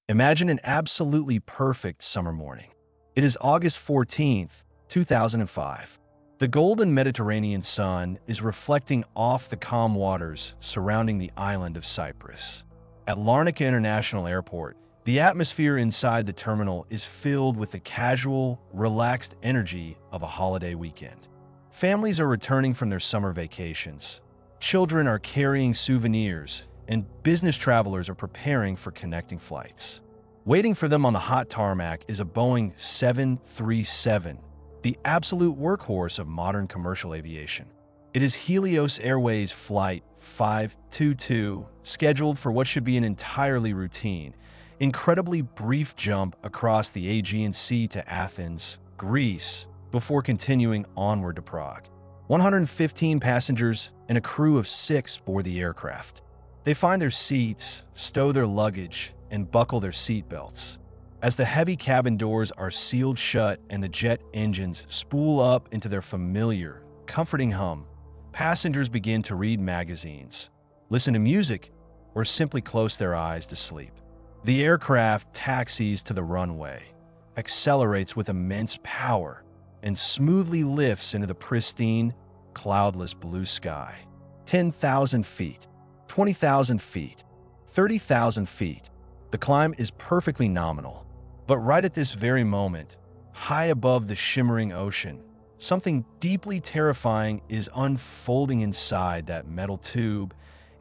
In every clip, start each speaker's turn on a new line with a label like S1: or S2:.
S1: Imagine an absolutely perfect summer morning. It is August 14th, 2005. The golden Mediterranean sun is reflecting off the calm waters surrounding the island of Cyprus. At Larnaca International Airport, the atmosphere inside the terminal is filled with the casual, relaxed energy of a holiday weekend. Families are returning from their summer vacations. Children are carrying souvenirs, and business travelers are preparing for connecting flights. Waiting for them on the hot tarmac is a Boeing 737, the absolute workhorse of modern commercial aviation. It is Helios Airways Flight 522, scheduled for what should be an entirely routine, incredibly brief jump across the Aegean Sea to Athens, Greece, before continuing onward to Prague. 115 passengers and a crew of 6 board the aircraft. They find their seats, stow their luggage, and buckle their seatbelts. As the heavy cabin doors are sealed shut and the jet engines spool up into their familiar, comforting hum, passengers begin to read magazines, listen to music, or simply close their eyes to sleep. The aircraft taxis to the runway, accelerates with immense power, and smoothly lifts into the pristine, cloudless blue sky. 10,000 feet, 20,000 feet, 30,000 feet. The climb is perfectly nominal. But right at this very moment, high above the shimmering ocean, something deeply terrifying is unfolding inside that metal tube,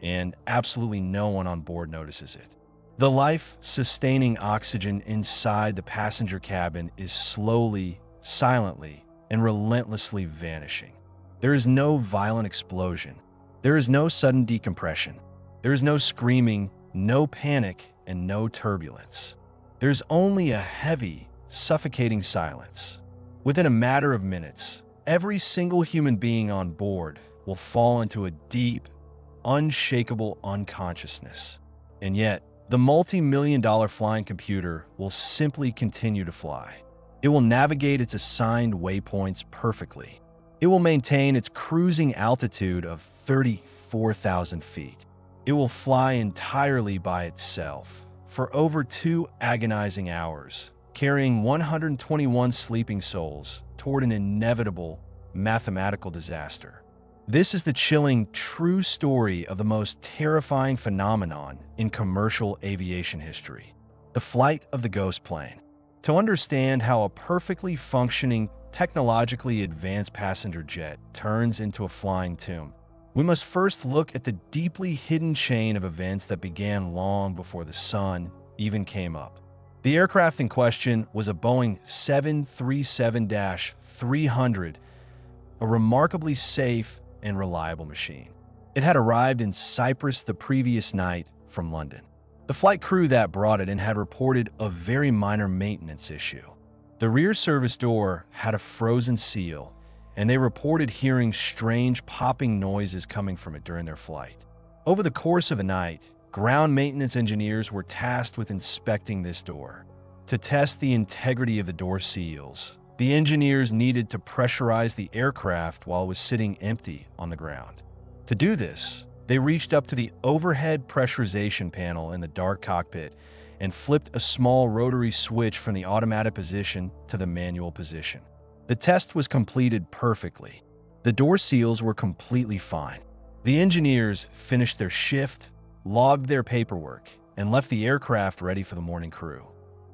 S1: and absolutely no one on board notices it. The life-sustaining oxygen inside the passenger cabin is slowly, silently, and relentlessly vanishing. There is no violent explosion. There is no sudden decompression. There is no screaming, no panic, and no turbulence. There's only a heavy, suffocating silence. Within a matter of minutes, every single human being on board will fall into a deep, unshakable unconsciousness. And yet, the multi-million-dollar flying computer will simply continue to fly. It will navigate its assigned waypoints perfectly. It will maintain its cruising altitude of 34,000 feet. It will fly entirely by itself for over 2 agonizing hours, carrying 121 sleeping souls toward an inevitable mathematical disaster. This is the chilling, true story of the most terrifying phenomenon in commercial aviation history: the flight of the ghost plane. To understand how a perfectly functioning, technologically advanced passenger jet turns into a flying tomb, we must first look at the deeply hidden chain of events that began long before the sun even came up. The aircraft in question was a Boeing 737-300, a remarkably safe and reliable machine. It had arrived in Cyprus the previous night from London. The flight crew that brought it in had reported a very minor maintenance issue. The rear service door had a frozen seal, and they reported hearing strange popping noises coming from it during their flight. Over the course of the night, ground maintenance engineers were tasked with inspecting this door. To test the integrity of the door seals, the engineers needed to pressurize the aircraft while it was sitting empty on the ground. To do this, they reached up to the overhead pressurization panel in the dark cockpit and flipped a small rotary switch from the automatic position to the manual position. The test was completed perfectly. The door seals were completely fine. The engineers finished their shift, logged their paperwork, and left the aircraft ready for the morning crew.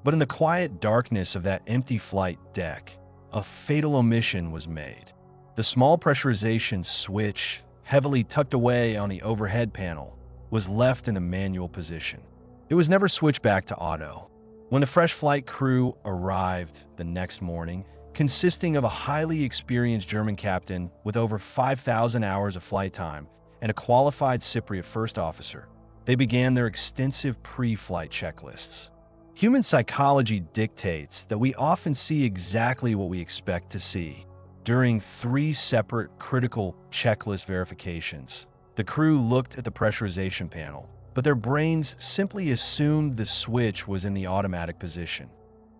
S1: But in the quiet darkness of that empty flight deck, a fatal omission was made. The small pressurization switch, heavily tucked away on the overhead panel, was left in the manual position. It was never switched back to auto. When the fresh flight crew arrived the next morning, consisting of a highly experienced German captain with over 5,000 hours of flight time and a qualified Cypriot first officer, they began their extensive pre-flight checklists. Human psychology dictates that we often see exactly what we expect to see. During 3 separate critical checklist verifications, the crew looked at the pressurization panel, but their brains simply assumed the switch was in the automatic position.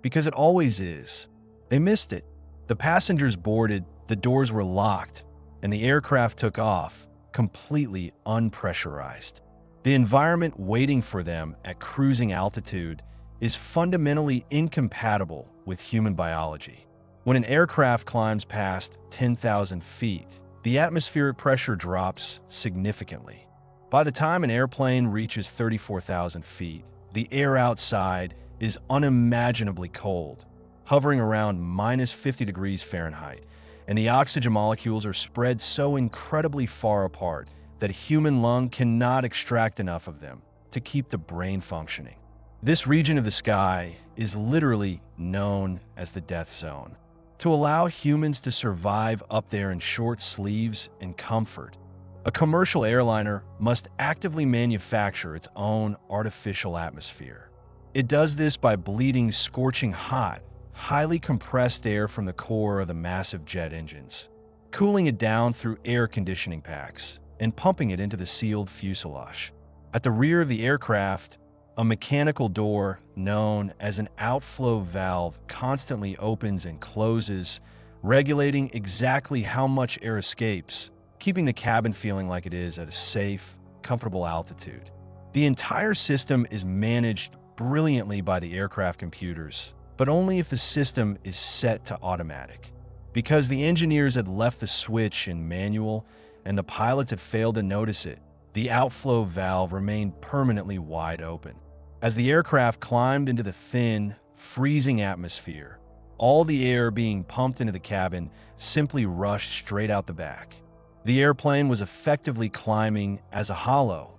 S1: Because it always is. They missed it. The passengers boarded, the doors were locked, and the aircraft took off, completely unpressurized. The environment waiting for them at cruising altitude is fundamentally incompatible with human biology. When an aircraft climbs past 10,000 feet, the atmospheric pressure drops significantly. By the time an airplane reaches 34,000 feet, the air outside is unimaginably cold, hovering around minus 50 degrees Fahrenheit, and the oxygen molecules are spread so incredibly far apart that a human lung cannot extract enough of them to keep the brain functioning. This region of the sky is literally known as the death zone. To allow humans to survive up there in short sleeves and comfort, a commercial airliner must actively manufacture its own artificial atmosphere. It does this by bleeding scorching hot, highly compressed air from the core of the massive jet engines, cooling it down through air conditioning packs, and pumping it into the sealed fuselage. At the rear of the aircraft, a mechanical door known as an outflow valve constantly opens and closes, regulating exactly how much air escapes, keeping the cabin feeling like it is at a safe, comfortable altitude. The entire system is managed brilliantly by the aircraft computers, but only if the system is set to automatic. Because the engineers had left the switch in manual and the pilots had failed to notice it, the outflow valve remained permanently wide open. As the aircraft climbed into the thin, freezing atmosphere, all the air being pumped into the cabin simply rushed straight out the back. The airplane was effectively climbing as a hollow,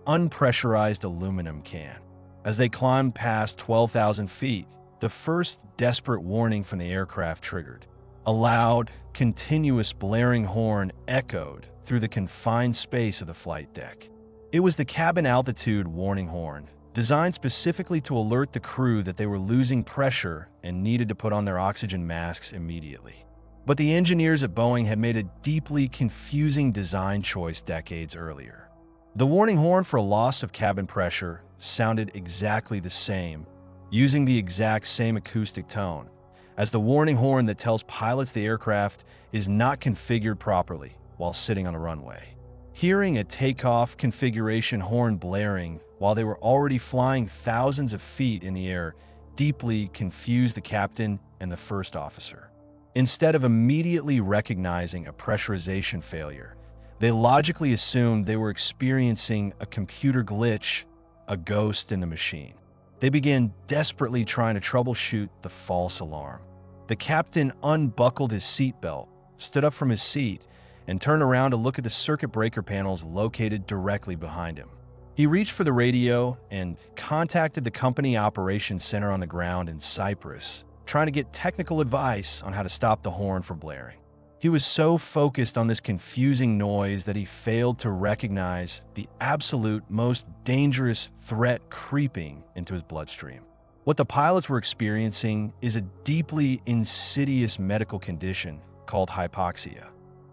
S1: unpressurized aluminum can. As they climbed past 12,000 feet, the first desperate warning from the aircraft triggered. A loud, continuous blaring horn echoed through the confined space of the flight deck. It was the cabin altitude warning horn, designed specifically to alert the crew that they were losing pressure and needed to put on their oxygen masks immediately. But the engineers at Boeing had made a deeply confusing design choice decades earlier. The warning horn for a loss of cabin pressure sounded exactly the same, using the exact same acoustic tone, as the warning horn that tells pilots the aircraft is not configured properly while sitting on a runway. Hearing a takeoff configuration horn blaring while they were already flying thousands of feet in the air deeply confused the captain and the first officer. Instead of immediately recognizing a pressurization failure, they logically assumed they were experiencing a computer glitch, a ghost in the machine. They began desperately trying to troubleshoot the false alarm. The captain unbuckled his seatbelt, stood up from his seat, and turned around to look at the circuit breaker panels located directly behind him. He reached for the radio and contacted the company operations center on the ground in Cyprus, trying to get technical advice on how to stop the horn from blaring. He was so focused on this confusing noise that he failed to recognize the absolute most dangerous threat creeping into his bloodstream. What the pilots were experiencing is a deeply insidious medical condition called hypoxia.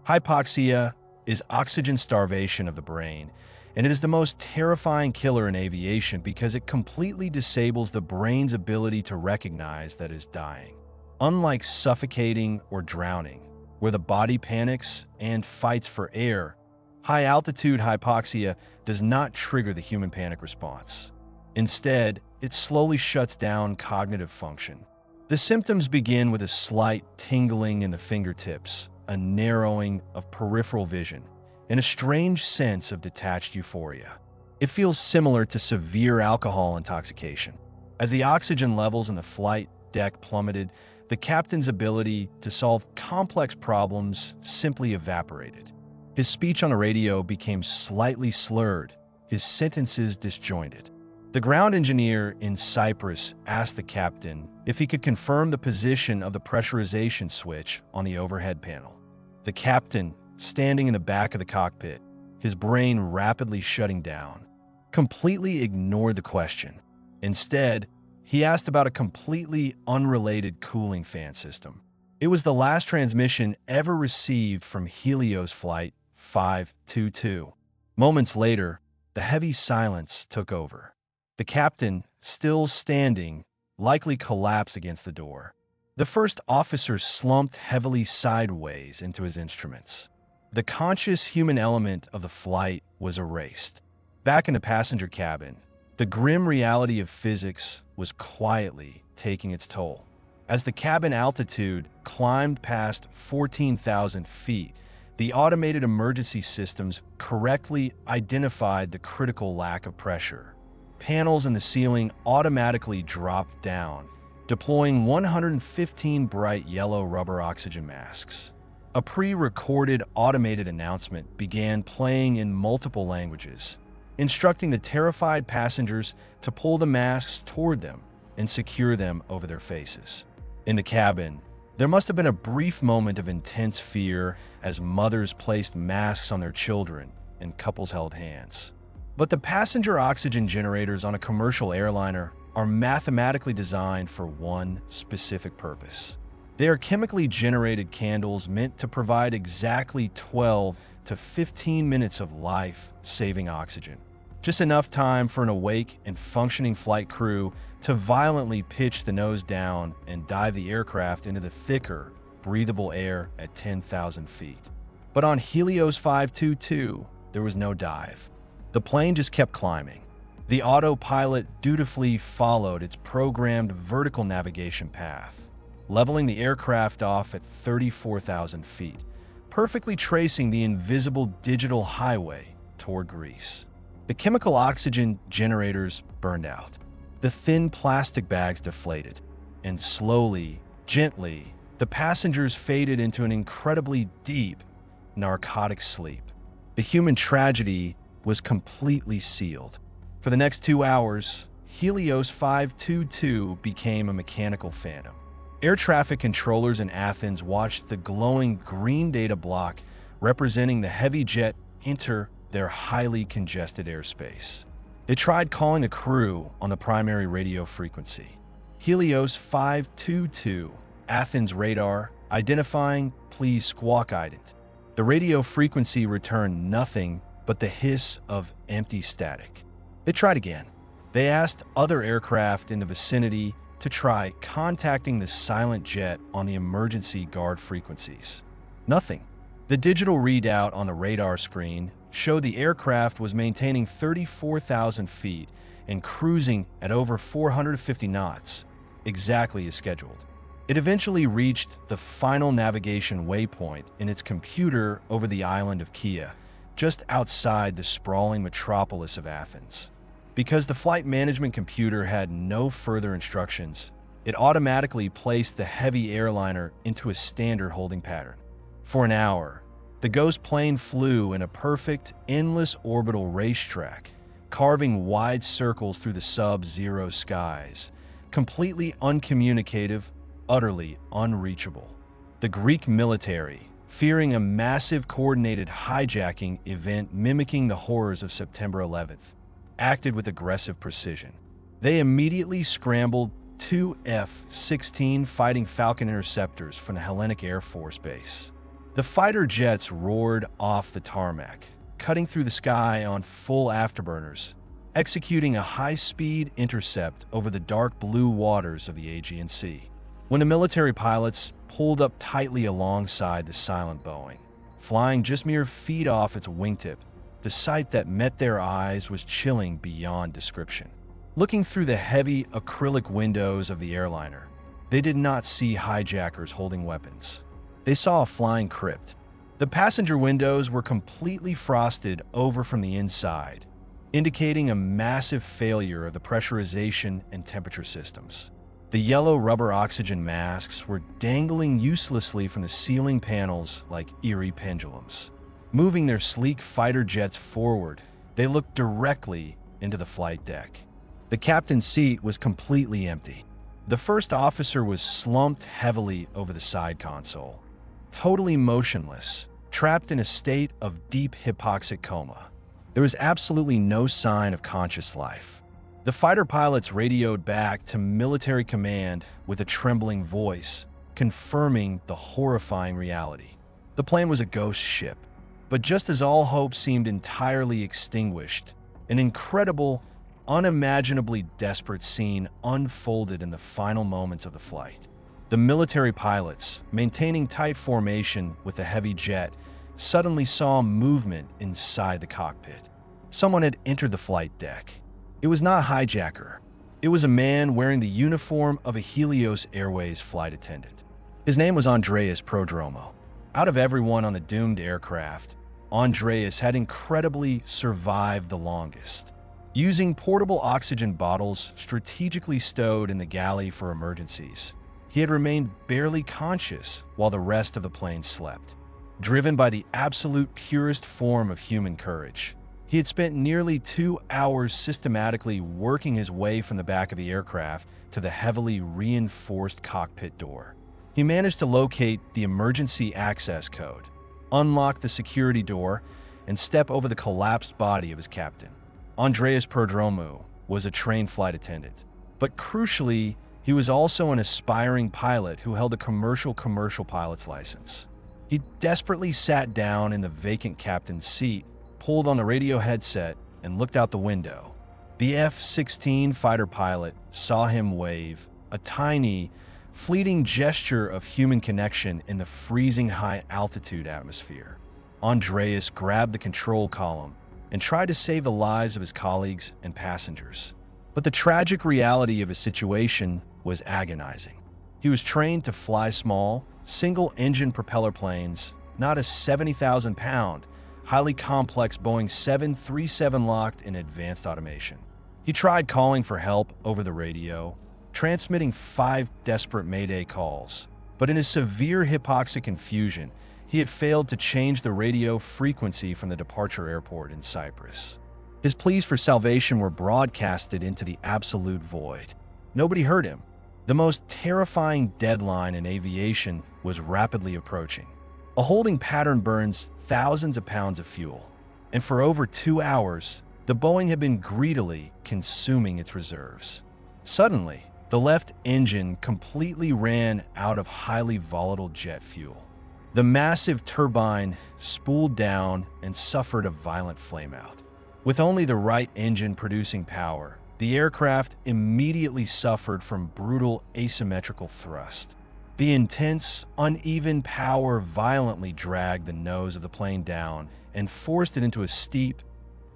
S1: Hypoxia is oxygen starvation of the brain, and it is the most terrifying killer in aviation because it completely disables the brain's ability to recognize that it is dying. Unlike suffocating or drowning, where the body panics and fights for air, high-altitude hypoxia does not trigger the human panic response. Instead, it slowly shuts down cognitive function. The symptoms begin with a slight tingling in the fingertips, a narrowing of peripheral vision, and a strange sense of detached euphoria. It feels similar to severe alcohol intoxication. As the oxygen levels in the flight deck plummeted, the captain's ability to solve complex problems simply evaporated. His speech on the radio became slightly slurred, his sentences disjointed. The ground engineer in Cyprus asked the captain if he could confirm the position of the pressurization switch on the overhead panel. The captain, standing in the back of the cockpit, his brain rapidly shutting down, completely ignored the question. Instead, he asked about a completely unrelated cooling fan system. It was the last transmission ever received from Helios Flight 522. Moments later, the heavy silence took over. The captain, still standing, likely collapsed against the door. The first officer slumped heavily sideways into his instruments. The conscious human element of the flight was erased. Back in the passenger cabin, the grim reality of physics was quietly taking its toll. As the cabin altitude climbed past 14,000 feet, the automated emergency systems correctly identified the critical lack of pressure. Panels in the ceiling automatically dropped down, deploying 115 bright yellow rubber oxygen masks. A pre-recorded automated announcement began playing in multiple languages, instructing the terrified passengers to pull the masks toward them and secure them over their faces. In the cabin, there must have been a brief moment of intense fear as mothers placed masks on their children and couples held hands. But the passenger oxygen generators on a commercial airliner are mathematically designed for one specific purpose. They are chemically generated candles meant to provide exactly 12 to 15 minutes of life-saving oxygen. Just enough time for an awake and functioning flight crew to violently pitch the nose down and dive the aircraft into the thicker, breathable air at 10,000 feet. But on Helios 522, there was no dive. The plane just kept climbing. The autopilot dutifully followed its programmed vertical navigation path, leveling the aircraft off at 34,000 feet, perfectly tracing the invisible digital highway toward Greece. The chemical oxygen generators burned out. The thin plastic bags deflated, and slowly, gently, the passengers faded into an incredibly deep, narcotic sleep. The human tragedy was completely sealed. For the next 2 hours, Helios 522 became a mechanical phantom. Air traffic controllers in Athens watched the glowing green data block representing the heavy jet enter their highly congested airspace. They tried calling the crew on the primary radio frequency. Helios 522, Athens radar, identifying please squawk ident. The radio frequency returned nothing but the hiss of empty static. They tried again. They asked other aircraft in the vicinity to try contacting the silent jet on the emergency guard frequencies. Nothing. The digital readout on the radar screen showed the aircraft was maintaining 34,000 feet and cruising at over 450 knots, exactly as scheduled. It eventually reached the final navigation waypoint in its computer over the island of Kea, just outside the sprawling metropolis of Athens. Because the flight management computer had no further instructions, it automatically placed the heavy airliner into a standard holding pattern. For an hour, the ghost plane flew in a perfect, endless orbital racetrack, carving wide circles through the sub-zero skies, completely uncommunicative, utterly unreachable. The Greek military, fearing a massive coordinated hijacking event mimicking the horrors of September 11th, acted with aggressive precision. They immediately scrambled 2 F-16 Fighting Falcon interceptors from the Hellenic Air Force Base. The fighter jets roared off the tarmac, cutting through the sky on full afterburners, executing a high-speed intercept over the dark blue waters of the Aegean Sea. When the military pilots pulled up tightly alongside the silent Boeing, flying just mere feet off its wingtip, the sight that met their eyes was chilling beyond description. Looking through the heavy acrylic windows of the airliner, they did not see hijackers holding weapons. They saw a flying crypt. The passenger windows were completely frosted over from the inside, indicating a massive failure of the pressurization and temperature systems. The yellow rubber oxygen masks were dangling uselessly from the ceiling panels like eerie pendulums. Moving their sleek fighter jets forward, they looked directly into the flight deck. The captain's seat was completely empty. The first officer was slumped heavily over the side console, totally motionless, trapped in a state of deep hypoxic coma. There was absolutely no sign of conscious life. The fighter pilots radioed back to military command with a trembling voice, confirming the horrifying reality. The plane was a ghost ship. But just as all hope seemed entirely extinguished, an incredible, unimaginably desperate scene unfolded in the final moments of the flight. The military pilots, maintaining tight formation with the heavy jet, suddenly saw movement inside the cockpit. Someone had entered the flight deck. It was not a hijacker. It was a man wearing the uniform of a Helios Airways flight attendant. His name was Andreas Prodromou. Out of everyone on the doomed aircraft, Andreas had incredibly survived the longest. Using portable oxygen bottles strategically stowed in the galley for emergencies, he had remained barely conscious while the rest of the plane slept. Driven by the absolute purest form of human courage, he had spent nearly 2 hours systematically working his way from the back of the aircraft to the heavily reinforced cockpit door. He managed to locate the emergency access code, unlock the security door, and step over the collapsed body of his captain. Andreas Prodromou was a trained flight attendant, but crucially, he was also an aspiring pilot who held a commercial pilot's license. He desperately sat down in the vacant captain's seat, pulled on the radio headset, and looked out the window. The F-16 fighter pilot saw him wave, a tiny, fleeting gesture of human connection in the freezing high-altitude atmosphere. Andreas grabbed the control column and tried to save the lives of his colleagues and passengers. But the tragic reality of his situation was agonizing. He was trained to fly small, single-engine propeller planes, not a 70,000-pound, highly complex Boeing 737 locked in advanced automation. He tried calling for help over the radio, transmitting 5 desperate Mayday calls, but in his severe hypoxic confusion, he had failed to change the radio frequency from the departure airport in Cyprus. His pleas for salvation were broadcasted into the absolute void. Nobody heard him. The most terrifying deadline in aviation was rapidly approaching. A holding pattern burns thousands of pounds of fuel, and for over 2 hours, the Boeing had been greedily consuming its reserves. Suddenly, the left engine completely ran out of highly volatile jet fuel. The massive turbine spooled down and suffered a violent flameout. With only the right engine producing power, the aircraft immediately suffered from brutal asymmetrical thrust. The intense, uneven power violently dragged the nose of the plane down and forced it into a steep,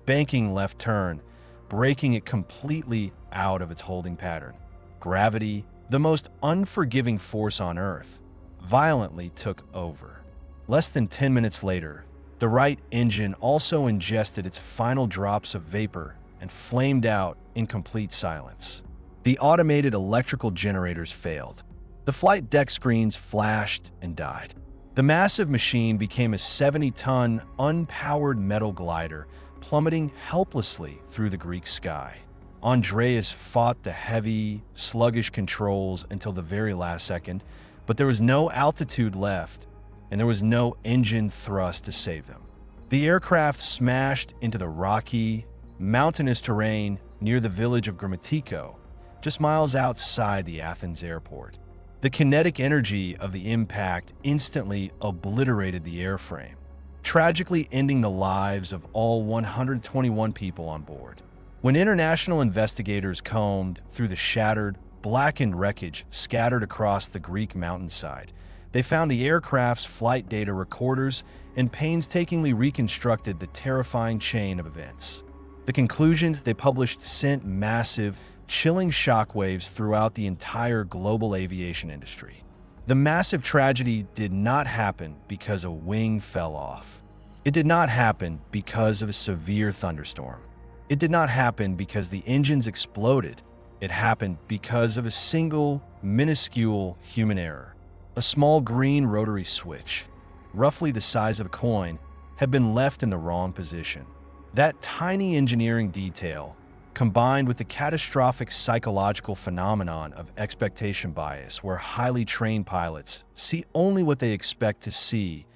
S1: banking left turn, breaking it completely out of its holding pattern. Gravity, the most unforgiving force on Earth, violently took over. Less than 10 minutes later, the right engine also ingested its final drops of vapor and flamed out in complete silence. The automated electrical generators failed. The flight deck screens flashed and died. The massive machine became a 70-ton, unpowered metal glider, plummeting helplessly through the Greek sky. Andreas fought the heavy, sluggish controls until the very last second, but there was no altitude left, and there was no engine thrust to save them. The aircraft smashed into the rocky, mountainous terrain near the village of Grammatico, just miles outside the Athens airport. The kinetic energy of the impact instantly obliterated the airframe, tragically ending the lives of all 121 people on board. When international investigators combed through the shattered, blackened wreckage scattered across the Greek mountainside, they found the aircraft's flight data recorders and painstakingly reconstructed the terrifying chain of events. The conclusions they published sent massive, chilling shockwaves throughout the entire global aviation industry. The massive tragedy did not happen because a wing fell off. It did not happen because of a severe thunderstorm. It did not happen because the engines exploded. It happened because of a single, minuscule human error. A small green rotary switch, roughly the size of a coin, had been left in the wrong position. That tiny engineering detail, combined with the catastrophic psychological phenomenon of expectation bias, where highly trained pilots see only what they expect to see,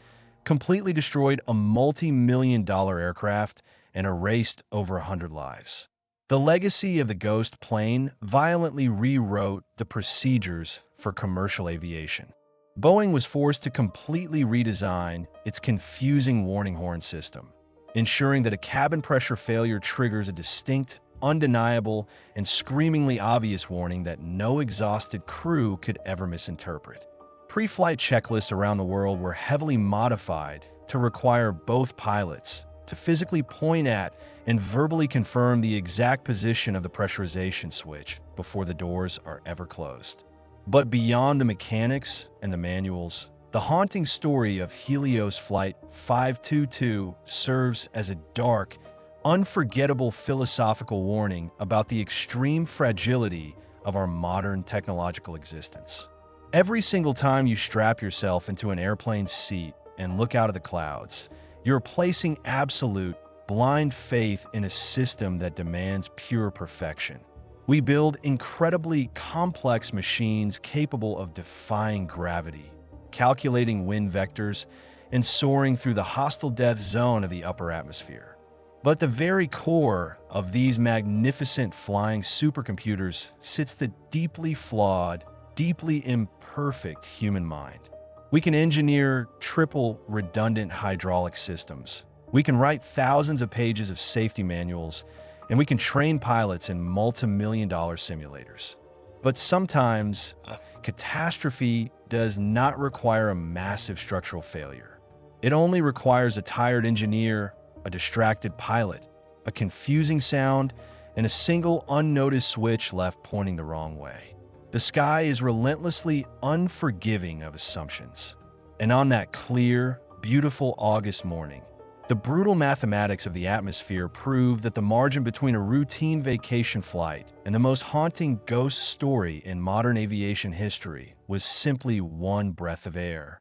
S1: completely destroyed a multi-million-dollar aircraft and erased over 100 lives. The legacy of the ghost plane violently rewrote the procedures for commercial aviation. Boeing was forced to completely redesign its confusing warning horn system, ensuring that a cabin pressure failure triggers a distinct, undeniable, and screamingly obvious warning that no exhausted crew could ever misinterpret. Pre-flight checklists around the world were heavily modified to require both pilots to physically point at and verbally confirm the exact position of the pressurization switch before the doors are ever closed. But beyond the mechanics and the manuals, the haunting story of Helios Flight 522 serves as a dark, unforgettable philosophical warning about the extreme fragility of our modern technological existence. Every single time you strap yourself into an airplane seat and look out of the clouds, you're placing absolute, blind faith in a system that demands pure perfection. We build incredibly complex machines capable of defying gravity, calculating wind vectors, and soaring through the hostile death zone of the upper atmosphere. But the very core of these magnificent flying supercomputers sits the deeply flawed, deeply imperfect human mind. We can engineer triple redundant hydraulic systems. We can write thousands of pages of safety manuals, and we can train pilots in multi-million-dollar simulators. But sometimes, a catastrophe does not require a massive structural failure. It only requires a tired engineer, a distracted pilot, a confusing sound, and a single unnoticed switch left pointing the wrong way. The sky is relentlessly unforgiving of assumptions. And on that clear, beautiful August morning, the brutal mathematics of the atmosphere prove that the margin between a routine vacation flight and the most haunting ghost story in modern aviation history was simply one breath of air.